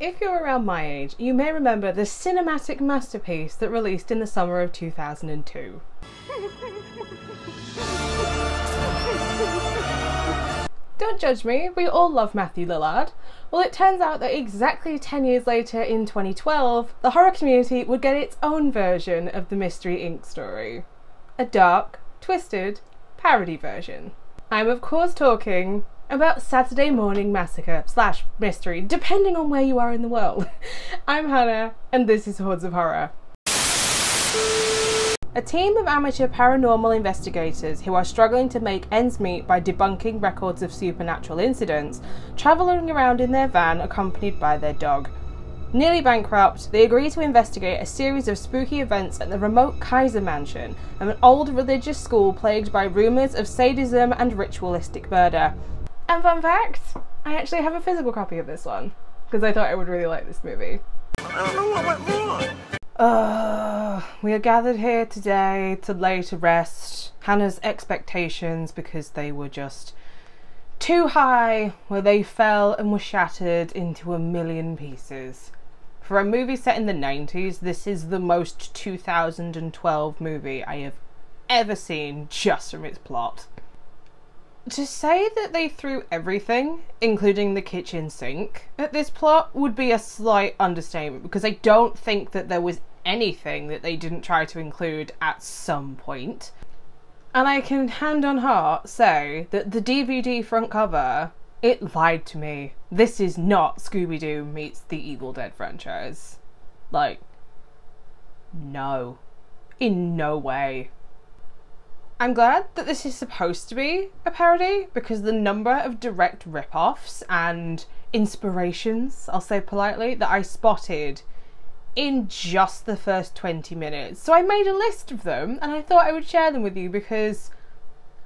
If you're around my age, you may remember the cinematic masterpiece that released in the summer of 2002. Don't judge me, we all love Matthew Lillard. Well, it turns out that exactly 10 years later in 2012, the horror community would get its own version of the Mystery Inc. story. A dark, twisted, parody version. I'm of course talking about Saturday Morning Massacre / Mystery, depending on where you are in the world. I'm Hannah, and this is Hordes of Horror. A team of amateur paranormal investigators who are struggling to make ends meet by debunking records of supernatural incidents, travelling around in their van accompanied by their dog. Nearly bankrupt, they agree to investigate a series of spooky events at the remote Kaiser Mansion, an old religious school plagued by rumours of sadism and ritualistic murder. And fun fact, I actually have a physical copy of this one, because I thought I would really like this movie. I don't know what went wrong. We are gathered here today to lay to rest Hannah's expectations because they were just too high, where they fell and were shattered into a million pieces. For a movie set in the 90s, this is the most 2012 movie I have ever seen just from its plot. To say that they threw everything, including the kitchen sink, at this plot would be a slight understatement, because I don't think that there was anything that they didn't try to include at some point. And I can hand on heart say that the DVD front cover, it lied to me. This is not Scooby-Doo meets the Evil Dead franchise. Like, no. In no way. I'm glad that this is supposed to be a parody, because the number of direct rip-offs and inspirations, I'll say politely, that I spotted in just the first 20 minutes. So I made a list of them and I thought I would share them with you because,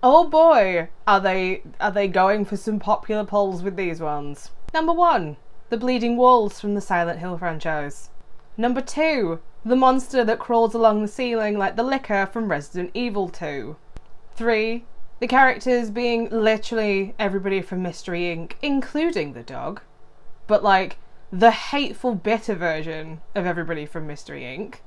oh boy, are they going for some popular polls with these ones. Number 1, the bleeding walls from the Silent Hill franchise. Number 2, the monster that crawls along the ceiling like the licker from Resident Evil 2. 3, the characters being literally everybody from Mystery Inc., including the dog, but like the hateful, bitter version of everybody from Mystery Inc.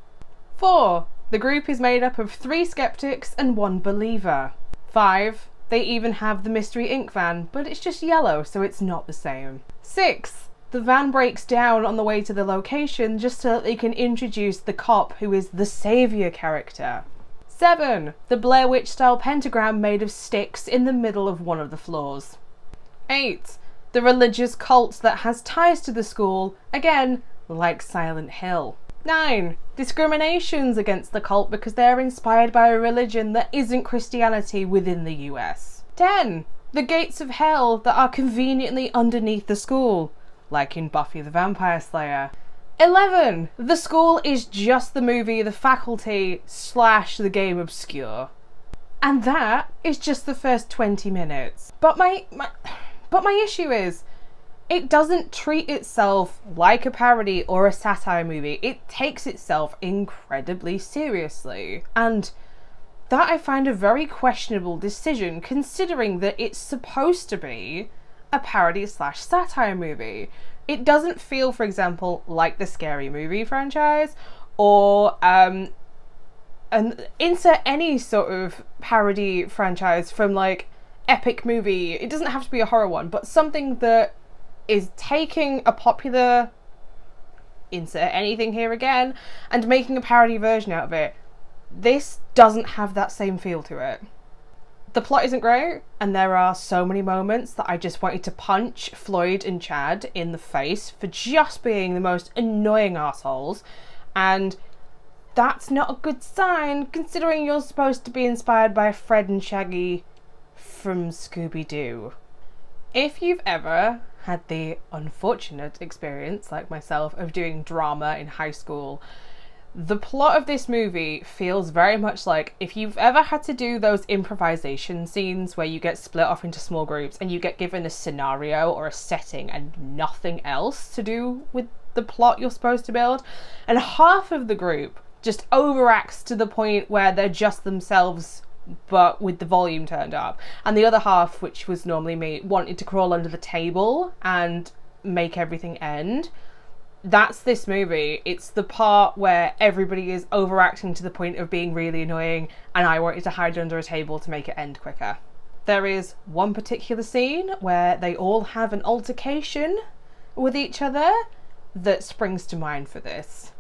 4, the group is made up of 3 skeptics and 1 believer. 5, they even have the Mystery Inc. van, but it's just yellow, so it's not the same. 6, the van breaks down on the way to the location just so that they can introduce the cop who is the saviour character. 7, the Blair Witch style pentagram made of sticks in the middle of one of the floors. 8, the religious cult that has ties to the school, again, like Silent Hill. 9, discriminations against the cult because they are inspired by a religion that isn't Christianity within the US. 10, the gates of hell that are conveniently underneath the school, like in Buffy the Vampire Slayer. 11, the school is just the movie The Faculty / the game Obscure. And that is just the first 20 minutes. But my issue is, it doesn't treat itself like a parody or a satire movie. It takes itself incredibly seriously. And that I find a very questionable decision, considering that it's supposed to be a parody / satire movie. It doesn't feel, for example, like the Scary Movie franchise, or and insert any sort of parody franchise from like epic movie. It doesn't have to be a horror one, but something that is taking a popular, insert anything here again, and making a parody version out of it. This doesn't have that same feel to it. The plot isn't great, and there are so many moments that I just wanted to punch Floyd and Chad in the face for just being the most annoying assholes, and that's not a good sign considering you're supposed to be inspired by Fred and Shaggy from Scooby-Doo. If you've ever had the unfortunate experience, like myself, of doing drama in high school, the plot of this movie feels very much like if you've ever had to do those improvisation scenes where you get split off into small groups and you get given a scenario or a setting and nothing else to do with the plot you're supposed to build, and half of the group just overacts to the point where they're just themselves but with the volume turned up, and the other half, which was normally me, wanted to crawl under the table and make everything end. That's this movie. It's the part where everybody is overacting to the point of being really annoying, and I wanted to hide under a table to make it end quicker. There is one particular scene where they all have an altercation with each other that springs to mind for this.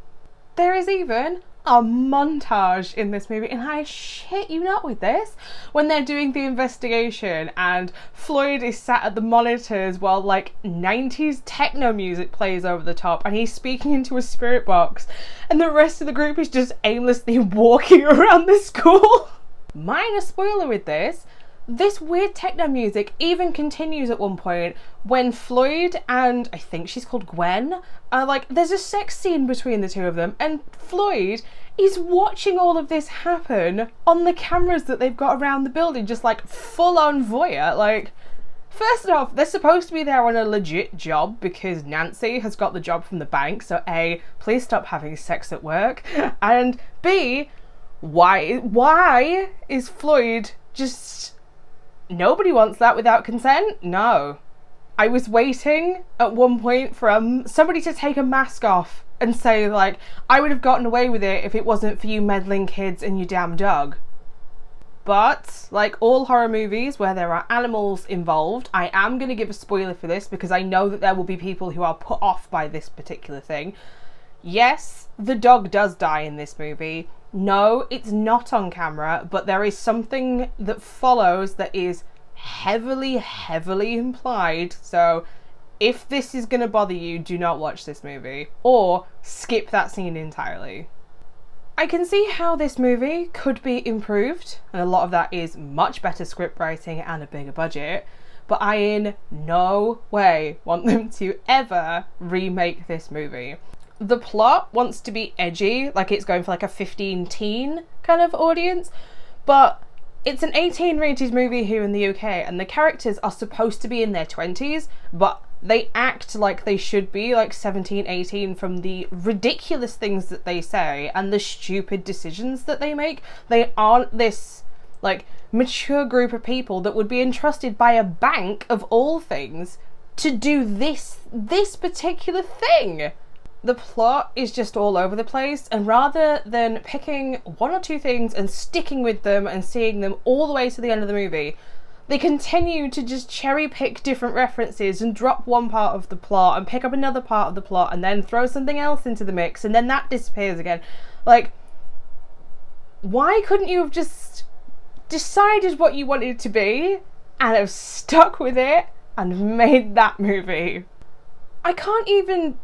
There is even a montage in this movie, and I shit you not with this, when they're doing the investigation and Floyd is sat at the monitors while like 90s techno music plays over the top and he's speaking into a spirit box and the rest of the group is just aimlessly walking around the school. Minor spoiler with this weird techno music even continues at one point when Floyd and I think she's called Gwen are like, there's a sex scene between the two of them, and Floyd is watching all of this happen on the cameras that they've got around the building, just like full on voyeur. Like, first off, they're supposed to be there on a legit job because Nancy has got the job from the bank, so A, please stop having sex at work, and B, why is Floyd just... Nobody wants that without consent? No. I was waiting at one point for somebody to take a mask off and say, like, I would have gotten away with it if it wasn't for you meddling kids and your damn dog. But, like all horror movies where there are animals involved, I am going to give a spoiler for this because I know that there will be people who are put off by this particular thing. Yes, the dog does die in this movie. No, it's not on camera, but there is something that follows that is heavily implied, so if this is going to bother you, do not watch this movie, or skip that scene entirely. I can see how this movie could be improved, and a lot of that is much better script writing and a bigger budget, but I in no way want them to ever remake this movie. The plot wants to be edgy, like it's going for like a 15-teen kind of audience, but it's an 18 rated movie here in the UK and the characters are supposed to be in their 20s, but they act like they should be like 17, 18 from the ridiculous things that they say and the stupid decisions that they make. They aren't this like mature group of people that would be entrusted by a bank of all things to do this particular thing. The plot is just all over the place, and rather than picking one or two things and sticking with them and seeing them all the way to the end of the movie, they continue to just cherry pick different references and drop one part of the plot and pick up another part of the plot and then throw something else into the mix and then that disappears again. Like, why couldn't you have just decided what you wanted it to be and have stuck with it and made that movie? I can't even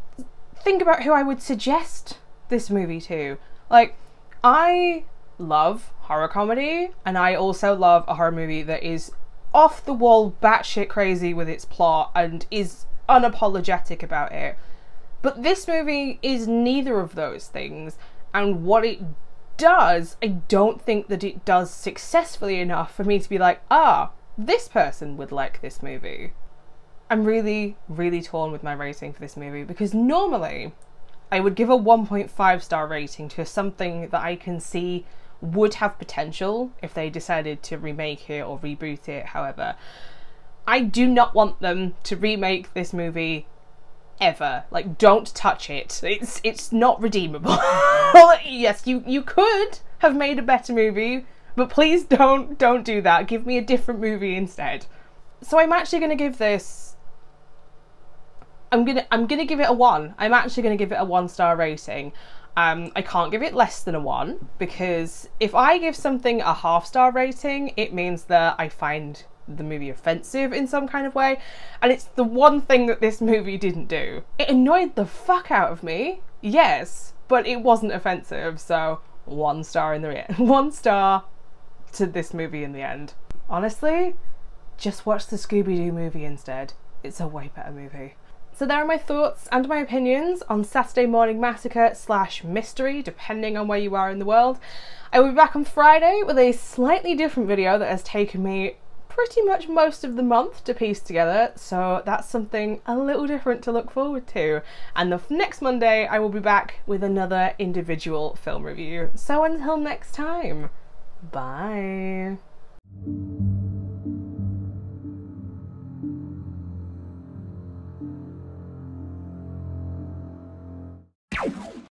think about who I would suggest this movie to. Like, I love horror comedy, and I also love a horror movie that is off the wall batshit crazy with its plot and is unapologetic about it. But this movie is neither of those things, and what it does, I don't think that it does successfully enough for me to be like, ah, this person would like this movie. I'm really torn with my rating for this movie because normally I would give a 1.5 star rating to something that I can see would have potential if they decided to remake it or reboot it. However, I do not want them to remake this movie ever. Like, don't touch it. It's not redeemable. Yes, you could have made a better movie, but please don't do that. Give me a different movie instead. So I'm actually going to give this, I'm gonna give it a 1. I'm actually gonna give it a 1-star rating. I can't give it less than a 1 because if I give something a half-star rating, it means that I find the movie offensive in some kind of way, and it's the one thing that this movie didn't do. It annoyed the fuck out of me, yes, but it wasn't offensive, so 1 star in the end. 1 star to this movie in the end. Honestly, just watch the Scooby-Doo movie instead. It's a way better movie. So there are my thoughts and my opinions on Saturday Morning Massacre / Mystery, depending on where you are in the world. I will be back on Friday with a slightly different video that has taken me pretty much most of the month to piece together, so that's something a little different to look forward to. And the next Monday I will be back with another individual film review. So until next time, bye.